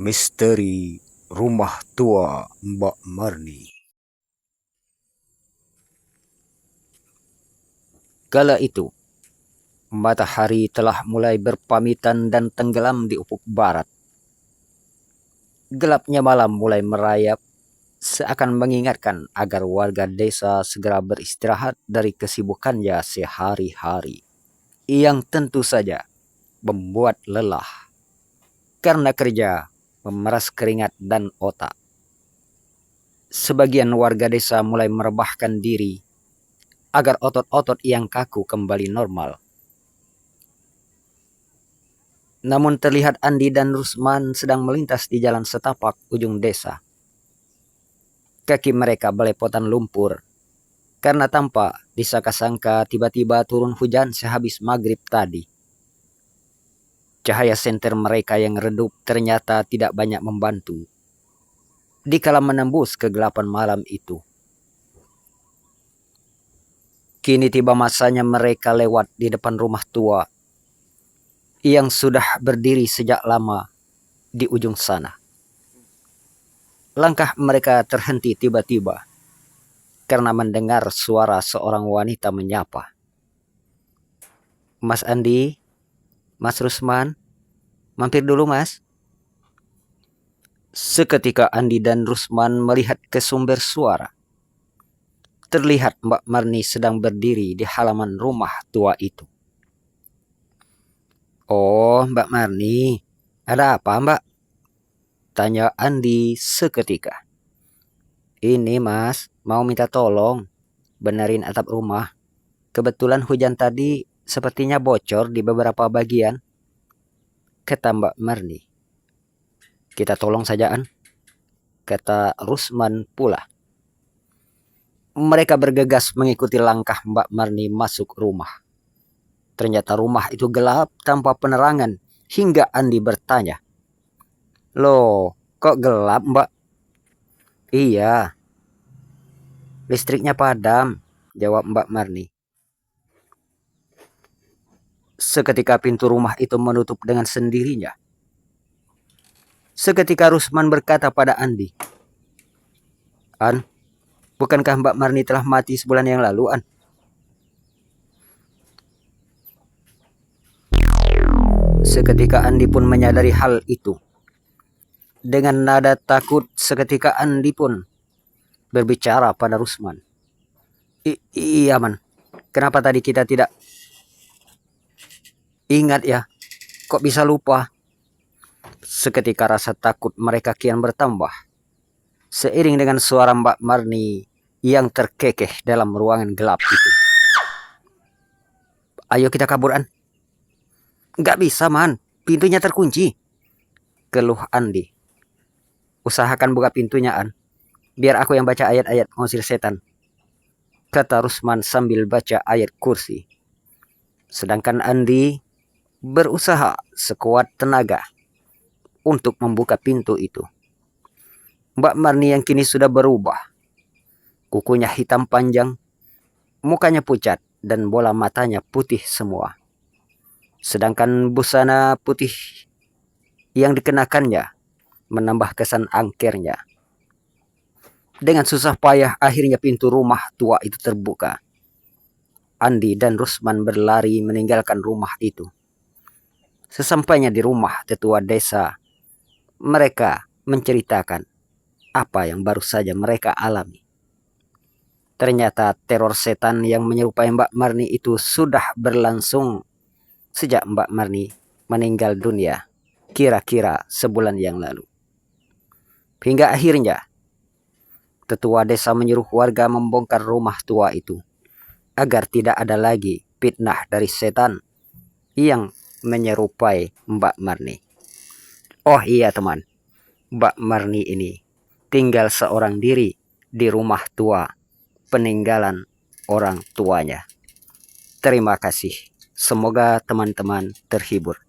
Misteri Rumah Tua Mbak Marni. Kala itu, matahari telah mulai berpamitan dan tenggelam di ufuk barat. Gelapnya malam mulai merayap, seakan mengingatkan agar warga desa segera beristirahat dari kesibukannya sehari-hari, yang tentu saja membuat lelah karena kerja memeras keringat dan otak. Sebagian warga desa mulai merebahkan diri agar otot-otot yang kaku kembali normal. Namun terlihat Andi dan Rusman sedang melintas di jalan setapak ujung desa. Kaki mereka belepotan lumpur karena tampak disangka-sangka tiba-tiba turun hujan sehabis maghrib tadi. Cahaya senter mereka yang redup ternyata tidak banyak membantu dikala menembus kegelapan malam itu. Kini tiba masanya mereka lewat di depan rumah tua yang sudah berdiri sejak lama di ujung sana. Langkah mereka terhenti tiba-tiba karena mendengar suara seorang wanita menyapa. "Mas Andi, Mas Rusman, mampir dulu mas." Seketika Andi dan Rusman melihat ke sumber suara. Terlihat Mbak Marni sedang berdiri di halaman rumah tua itu. "Oh, Mbak Marni, ada apa Mbak?" tanya Andi seketika. "Ini mas, mau minta tolong benerin atap rumah. Kebetulan hujan tadi sepertinya bocor di beberapa bagian," kata Mbak Marni. "Kita tolong saja An," kata Rusman pula. Mereka bergegas mengikuti langkah Mbak Marni masuk rumah. Ternyata rumah itu gelap tanpa penerangan hingga Andi bertanya, "Loh, kok gelap Mbak?" "Iya, listriknya padam," jawab Mbak Marni. Seketika pintu rumah itu menutup dengan sendirinya. Seketika Rusman berkata pada Andi, "An, bukankah Mbak Marni telah mati sebulan yang lalu, An?" Seketika Andi pun menyadari hal itu. Dengan nada takut, seketika Andi pun berbicara pada Rusman. Iya man, kenapa tadi kita tidak ingat ya? Kok bisa lupa?" Seketika rasa takut mereka kian bertambah, seiring dengan suara Mbak Marni yang terkekeh dalam ruangan gelap itu. "Ayo kita kabur An." "Nggak bisa man, pintunya terkunci," keluh Andi. "Usahakan buka pintunya An, biar aku yang baca ayat-ayat ngusir setan," kata Rusman sambil baca ayat kursi. Sedangkan Andi berusaha sekuat tenaga untuk membuka pintu itu. Mbak Marni yang kini sudah berubah. Kukunya hitam panjang, mukanya pucat, dan bola matanya putih semua. Sedangkan busana putih yang dikenakannya menambah kesan angkernya. Dengan susah payah akhirnya pintu rumah tua itu terbuka. Andi dan Rusman berlari meninggalkan rumah itu. Sesampainya di rumah tetua desa, mereka menceritakan apa yang baru saja mereka alami. Ternyata teror setan yang menyerupai Mbak Marni itu sudah berlangsung sejak Mbak Marni meninggal dunia, kira-kira sebulan yang lalu. Hingga akhirnya tetua desa menyuruh warga membongkar rumah tua itu agar tidak ada lagi fitnah dari setan yang menyerupai Mbak Marni. Oh iya teman, Mbak Marni ini tinggal seorang diri di rumah tua peninggalan orang tuanya. Terima kasih. Semoga teman-teman terhibur.